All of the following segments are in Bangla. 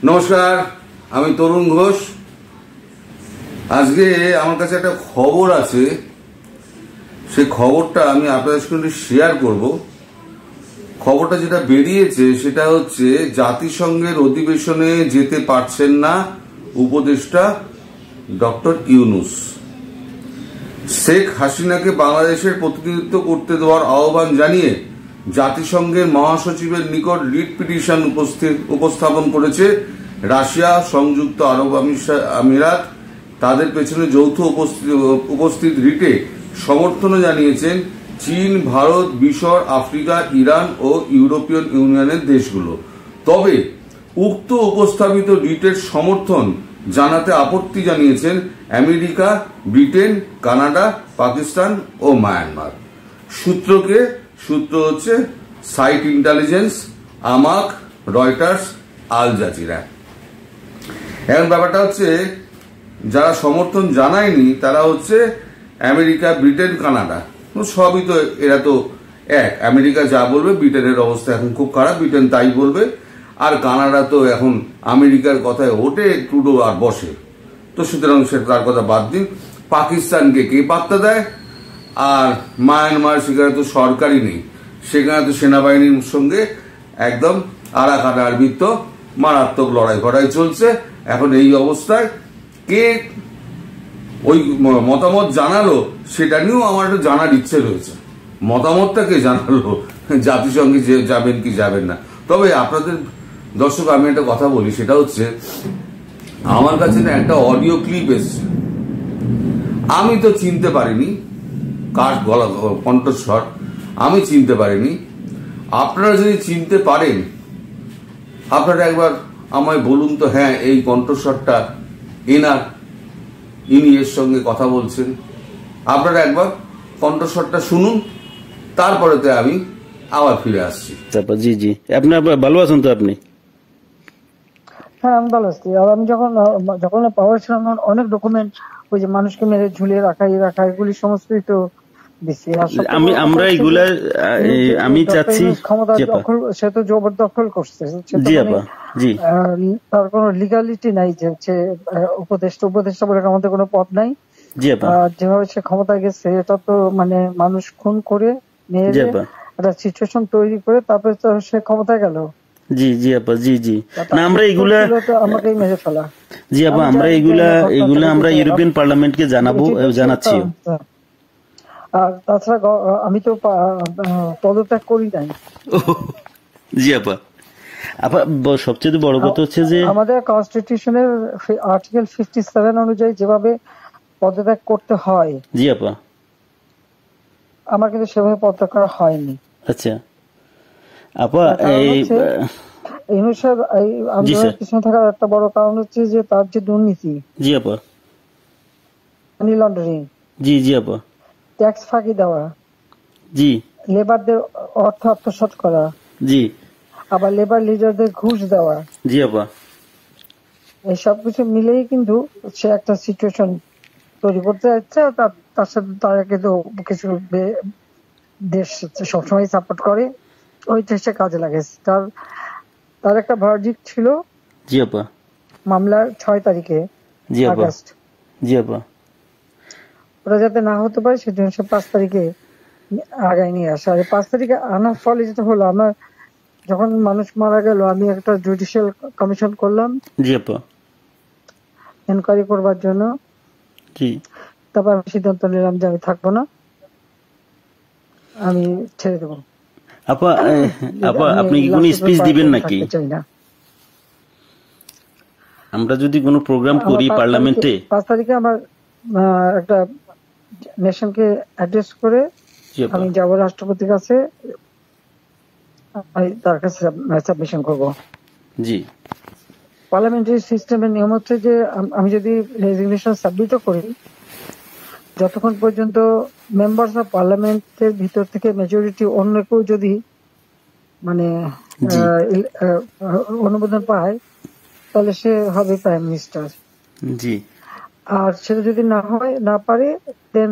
নমস্কার, আমি তরুণ ঘোষ। আজকে আমার কাছে একটা খবর আছে, সেই খবরটা আমি আপনাদের সঙ্গে শেয়ার করব। খবরটা যেটা বেরিয়েছে সেটা হচ্ছে জাতিসংঘের অধিবেশনে যেতে পারছেন না উপদেষ্টা ডক্টর ইউনূস। শেখ হাসিনাকে বাংলাদেশের প্রতিনিধিত্ব করতে দেওয়ার আহ্বান জানিয়ে জাতিসংঘের মহাসচিবের নিকট রিট পিটিশন উপস্থাপন করেছে রাশিয়া, সংযুক্ত আরব আমিরাত। তাদের পেছনে যৌথ উপস্থিত রিটে সমর্থন জানিয়েছেন চীন, ভারত, মিশর, আফ্রিকা, ইরান ও ইউরোপিয়ান ইউনিয়নের দেশগুলো। তবে উক্ত উপস্থাপিত রিটের সমর্থন জানাতে আপত্তি জানিয়েছেন আমেরিকা, ব্রিটেন, কানাডা, পাকিস্তান ও মায়ানমার। সূত্র হচ্ছে সাইট ইন্টেলিজেন্স, আমাক, রয়টার্স, আল জাজিরা। এখন ব্যাপারটা হচ্ছে যারা সমর্থন জানায়নি তারা হচ্ছে আমেরিকা, ব্রিটেন, কানাডা। সবই তো এরা তো এক। আমেরিকা যা বলবে, ব্রিটেনের অবস্থা এখন খুব খারাপ, ব্রিটেন তাই বলবে। আর কানাডা তো এখন আমেরিকার কথায় ওঠে, ট্রুডো আর বসে। তো সুতরাং সে তার কথা বাদ দিন। পাকিস্তানকে কে পাত্তা দেয়? আর মায়ানমার, সেখানে তো সরকারই নেই, সেখানে তো সেনাবাহিনীর সঙ্গে একদম আরাকানার বৃত্ত মারাত্মক লড়াই চলছে। এখন এই অবস্থায় কে ওই মতামত জানালো সেটা নিয়েও আমার একটু জানার ইচ্ছে রয়েছে। মতামতটা কে জানালো, জাতিসংঘে যাবেন কি যাবেন না? তবে আপনাদের দর্শক আমি একটা কথা বলি, সেটা হচ্ছে আমার কাছে না একটা অডিও ক্লিপ এসছে। আমি তো চিনতে পারিনি কার গলা, কণ্ঠস্বর আমি চিনতে পারিনি। আপনারা যদি চিনতে পারেন, আপনারা একবার আমায় বলুন তো, হ্যাঁ এই কণ্ঠস্বরটা ইনি এর সঙ্গে কথা বলছেন। আপনারা একবার কণ্ঠস্বরটা শুনুন, তারপরেতে আমি আবার ফিরে আসছি। জি জি, আপনি ভালো আছেন তো? আপনি? হ্যাঁ, আমি ভালো আছি। আর আমি যখন পাওয়ার ছিলাম, অনেক ডকুমেন্ট ওই যে মানুষকে মেরে ঝুলিয়ে রাখা এগুলি সমস্তই তো দিচ্ছি। আমরা এগুলা আমি চাচ্ছি ক্ষমতা দখল, সে তো জবরদখল করছে। তার কোনো লিগালিটি নাই যে হচ্ছে উপদেষ্টা বলে আমাদের কোনো পদ নাই। যেভাবে সে ক্ষমতা গেছে, এটা তো মানে মানুষ খুন করে মেরে একটা সিচুয়েশন তৈরি করে তারপরে তো সে ক্ষমতায় গেল। জি জি আপা, জি জি। না, আমরা এগুলা আমাকেই মেরে ফেলা। জি আপা, আমরা এগুলা আমরা ইউরোপিয়ান পার্লামেন্টকে জানাচ্ছি। আর তাছাড়া আমি তো পদত্যাগ করি নাই। জি আপা। আপা সবচেয়ে বড় কথা হচ্ছে যে আমাদের কনস্টিটিউশনের আর্টিকেল 57 অনুযায়ী যেভাবে পদত্যাগ করতে হয়, জি আপা, আমার কিন্তু সেভাবে পদত্যাগ করা হয়নি। আচ্ছা আপা, এই আন্দোলনের পিছনে থাকার একটা বড় কারণ হচ্ছে যে তার যে দুর্নীতি। জি আপা। Money laundering. জি জি আপা। ট্যাক্স ফাঁকি দেওয়া। জি। লেবারদের অর্থ আত্মসাৎ করা। জি। আবার লেবার লিডারদের ঘুষ দেওয়া। জি আপা। এই সবকিছু মিলেই কিন্তু সে একটা সিচুয়েশন তৈরি করতে যাচ্ছে। তার সাথে তারা কিন্তু কিছু দেশ সবসময় সাপোর্ট করে, ওই চেষ্টা কাজে লাগাইছে। তার একটা ভার্ডিক্ট ছিল। জি আপা। মামলার 6 তারিখে আগস্ট। জি আপা। ওরা যাতে না হতে পারে সেজন্য সে 5 তারিখে আগায় নিয়ে আসে। আর 5 তারিখে আনার ফলে যেটা হলো, আমার যখন মানুষ মারা গেল, আমি একটা জুডিশিয়াল কমিশন করলাম। জি আপা। এনকোয়ারি করবার জন্য। জি। তারপর আমি সিদ্ধান্ত নিলাম যে আমি থাকবো না, আমি ছেড়ে দেবো। আপা আপনি কি কোনো স্পিচ দিবেন নাকি? আমরা যদি কোনো প্রোগ্রাম করি পার্লামেন্টে, 5 তারিখে আমার একটা নেশনকে অ্যাড্রেস করে আমি যাব রাষ্ট্রপতির কাছে, আমি তার কাছে সাবমিশন করব। জি। পার্লামেন্টারি সিস্টেমের নিয়ম হচ্ছে যে আমি যদি রেজিগনেশন সাবমিটও করি, যতক্ষণ পর্যন্ত মেম্বার্স অফ পার্লামেন্টের ভিতর থেকে মেজরিটি অন্য কেউ যদি মানে অনুমোদন পায়, তাহলে সে হবে প্রাইম মিনিস্টার। জি। আর সেটা যদি না পারে, দেন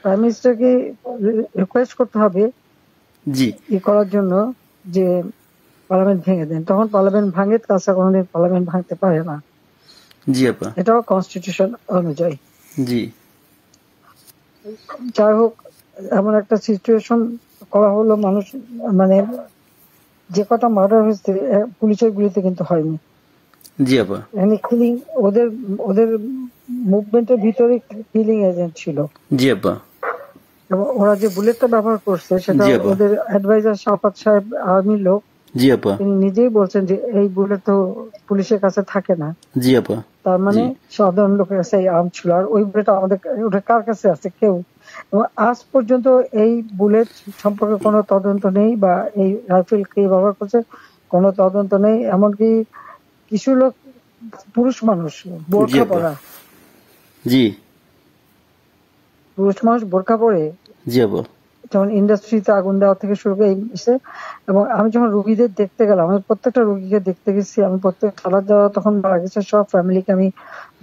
প্রাইম মিনিস্টারকে রিকোয়েস্ট করতে হবে জি করার জন্য যে পার্লামেন্ট ভেঙে দেন, তখন পার্লামেন্ট ভাঙে, তাছাড়া কোনোদিন পার্লামেন্ট ভাঙতে পারে না, জি আপা। এটাও কনস্টিটিউশন অনুযায়ী। জি যাই হোক, এমন একটা সিচুয়েশন করা হলো, মানুষ মানে যে কটা মার্ডার হয়েছে পুলিশের গুলিতে কিন্তু হয়নি। জি আপা। মানে কিলিং, ওদের ওদের মুভমেন্টের ভিতরে কিলিং এজেন্ট ছিল। জি আপা। এবং ওরা যে বুলেটটা ব্যবহার করছে সেটা জি আপা। ওদের অ্যাডভাইজার শাফাত সাহেব আর্মির লোক, জি আপা। তিনি নিজেই বলছেন যে এই বুলেট তো পুলিশের কাছে থাকে না, জি আপা। তার মানে জি সাধারণ লোকের কাছে এই আর্ম ছিল। আর ওই বুলেট আমাদের, ওটা কার কাছে আছে? কেউ। এবং আজ পর্যন্ত এই বুলেট সম্পর্কে কোনো তদন্ত নেই, বা এই রাইফেল কে ব্যবহার করছে কোনো তদন্ত নেই। এমনকি কিছু লোক, পুরুষ মানুষ জি বোরখা আপা। পরা, জি পুরুষ মানুষ বোরখা পরে জি আপা। যেমন ইন্ডাস্ট্রিতে আগুন দেওয়া থেকে শুরু করে এসে, এবং আমি যখন রুগীদের দেখতে গেলাম, আমি প্রত্যেকটা রুগীকে দেখতে গেছি, আমি প্রত্যেক খাবার দেওয়া তখন মারা গেছে সব ফ্যামিলিকে আমি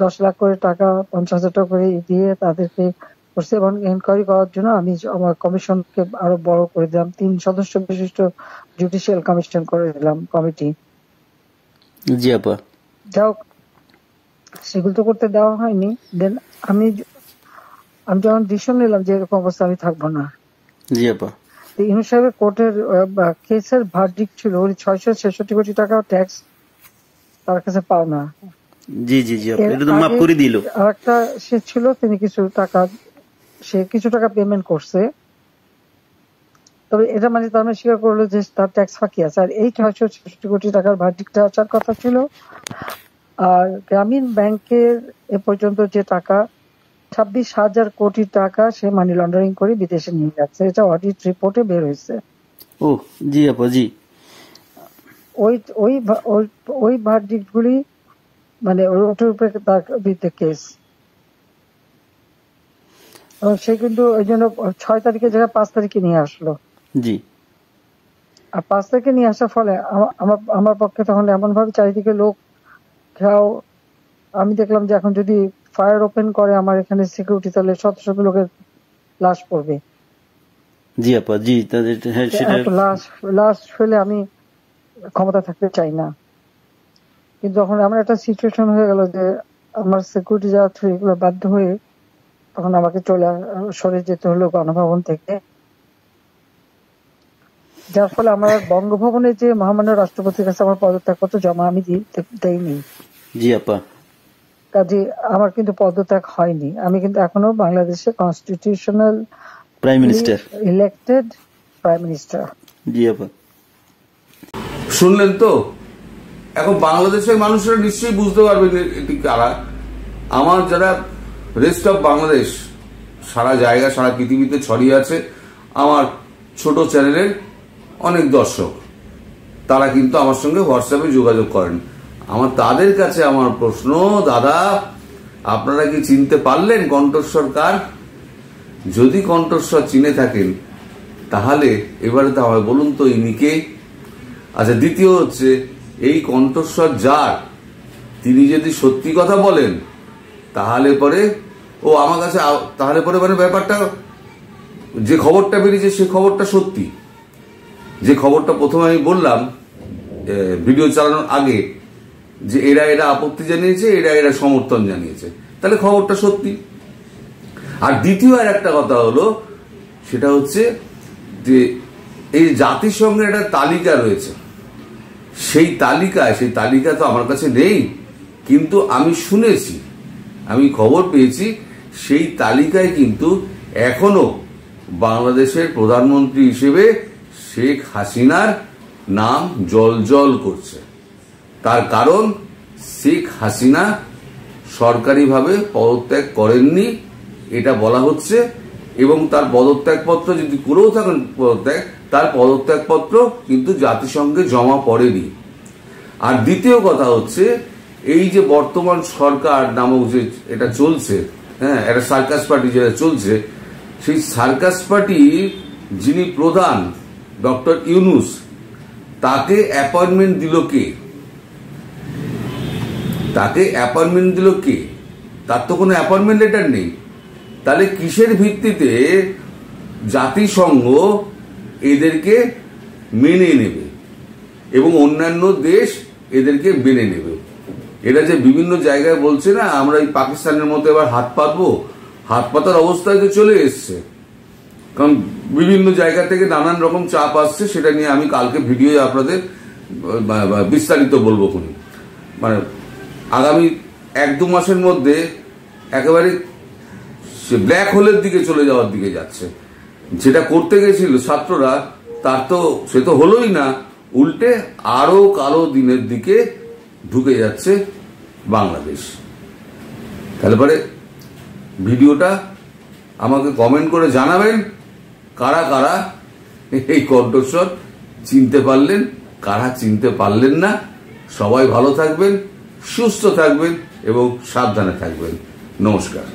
10 লাখ করে টাকা, 50,000 টাকা করে দিয়ে তাদেরকে করছি। এবং এনকোয়ারি করার জন্য আমি আমার কমিশনকে আরো বড় করে দিলাম, 3 সদস্য বিশিষ্ট জুডিশিয়াল কমিশন করে দিলাম কমিটি। জি আপা। যাও, সেগুলো তো করতে দেওয়া হয়নি। দেন আমি আমি যখন ডিসিশন নিলাম যে এরকম অবস্থা আমি থাকবো না, জি আপা। ইউনুস সাহেবের কোর্টের কেসের ভার্ডিক্ট ছিল ওই 666 কোটি টাকা ট্যাক্স তার কাছে পাও না। জি জি জি আপা, এর এটা তো মাফ আগে করে দিল। আরেকটা সে ছিল, তিনি কিছু টাকা পেমেন্ট করছে, তবে এটা মানে তার মানে স্বীকার করলো যে তার ট্যাক্স ফাঁকি আছে। আর এই 666 কোটি টাকার ভার্ডিক্টটা আসার কথা ছিল। আর গ্রামীণ ব্যাংকের এ পর্যন্ত যে টাকা 26,000 কোটি টাকা সে মানি লন্ডারিং করে বিদেশে নিয়ে যাচ্ছে, এটা অডিট রিপোর্টে বের হয়েছে। ও জি আপা। জি ওই ওই ওই ভার্ডিক্ট গুলি মানে ওটার উপরে তার বিরুদ্ধে কেস। এবং সে কিন্তু ওই জন্য 6 তারিখের জায়গায় 5 তারিখে নিয়ে আসলো। জি আর 5 তারিখে নিয়ে আসার ফলে আমার পক্ষে তখন এমন ভাবে চারিদিকে লোক ঘেরাও, আমি দেখলাম যে এখন যদি ফায়ার ওপেন করে আমার এখানে সিকিউরিটি, তাহলে শত শত লোকের লাশ পড়বে। জি আপা। জি তাদের হ্যাঁ সেটা। এত লাশ ফেলে আমি ক্ষমতা থাকতে চাই না। কিন্তু যখন এমন একটা সিচুয়েশন হয়ে গেল যে আমার সিকিউরিটি যাওয়া থ্রু এগুলো বাধ্য হয়ে তখন আমাকে সরে যেতে হলো গণভবন থেকে, যার ফলে আমার বঙ্গভবনে যে মহামান্য রাষ্ট্রপতির কাছে আমার পদত্যাগপত্র জমা আমি দেইনি। জি আপা। কাজে আমার কিন্তু পদত্যাগ হয়নি, আমি কিন্তু এখনো বাংলাদেশের constitutional prime minister. Elected prime minister. জি আপা। শুনলেন তো? এখন বাংলাদেশের মানুষরা নিশ্চয়ই বুঝতে পারবেন এটি কারা। আমার যারা রেস্ট অফ বাংলাদেশ, সারা জায়গা সারা পৃথিবীতে ছড়িয়ে আছে আমার ছোট চ্যানেলের অনেক দর্শক, তারা কিন্তু আমার সঙ্গে হোয়াটসঅ্যাপে যোগাযোগ করেন। তাদের কাছে আমার প্রশ্ন, দাদা আপনারা কি চিনতে পারলেন কণ্ঠস্বর কার? যদি কণ্ঠস্বর চিনে থাকেন তাহলে এবারে তো আমায় বলুন তো ইনি কে? আচ্ছা, দ্বিতীয় হচ্ছে এই কণ্ঠস্বর যার, তিনি যদি সত্যি কথা বলেন তাহলে পরে আমার কাছে, তাহলে পরে মানে ব্যাপারটা, যে খবরটা বেরিয়েছে সে খবরটা সত্যি। যে খবরটা প্রথমে আমি বললাম ভিডিও চালানোর আগে, যে এরা আপত্তি জানিয়েছে, এরা সমর্থন জানিয়েছে, তাহলে খবরটা সত্যি। আর দ্বিতীয় আর একটা কথা হলো, সেটা হচ্ছে যে এই জাতিসংঘের একটা তালিকা রয়েছে, সেই তালিকা তো আমার কাছে নেই, কিন্তু আমি শুনেছি, আমি খবর পেয়েছি সেই তালিকায় কিন্তু এখনো বাংলাদেশের প্রধানমন্ত্রী হিসেবে শেখ হাসিনার নাম জল করছে। তার কারণ শেখ হাসিনা সরকারিভাবে পদত্যাগ করেননি, এটা বলা হচ্ছে। এবং তার পদত্যাগপত্র যদি করেও থাকেন তার পদত্যাগপত্র কিন্তু জাতিসংঘে জমা পড়েনি। আর দ্বিতীয় কথা হচ্ছে, এই যে বর্তমান সরকার নামক যে এটা চলছে, হ্যাঁ, একটা সার্কাস পার্টি যেটা চলছে, সেই সার্কাস পার্টির যিনি প্রধান ডক্টর ইউনুস, তাকে অ্যাপয়েন্টমেন্ট দিল কে? তার তো কোনো অ্যাপয়েন্টমেন্ট লেটার নেই। তাহলে কিসের ভিত্তিতে জাতিসংঘ এদেরকে মেনে নেবে? এবং অন্যান্য দেশ এদেরকে মেনে নেবে। এরা যে বিভিন্ন জায়গায় বলছে না আমরা এই পাকিস্তানের মতো এবার হাত পাতবো, হাত পাতার অবস্থায় তো চলে এসছে, কারণ বিভিন্ন জায়গা থেকে নানান রকম চাপ আসছে। সেটা নিয়ে আমি কালকে ভিডিও আপনাদের বিস্তারিত বলবো। মানে আগামী 1-2 মাসের মধ্যে একেবারে ব্ল্যাক হোলের দিকে চলে যাওয়ার দিকে যাচ্ছে। যেটা করতে গেছিল ছাত্ররা সে তো হলোই না, উল্টে আরো কালো দিনের দিকে ঢুকে যাচ্ছে বাংলাদেশ। তাহলে পরে ভিডিওটা আমাকে কমেন্ট করে জানাবেন কারা কারা এই কণ্ঠস্বর চিনতে পারলেন, কারা চিনতে পারলেন না। সবাই ভালো থাকবেন, সুস্থ থাকবেন এবং সাবধানে থাকবেন। নমস্কার।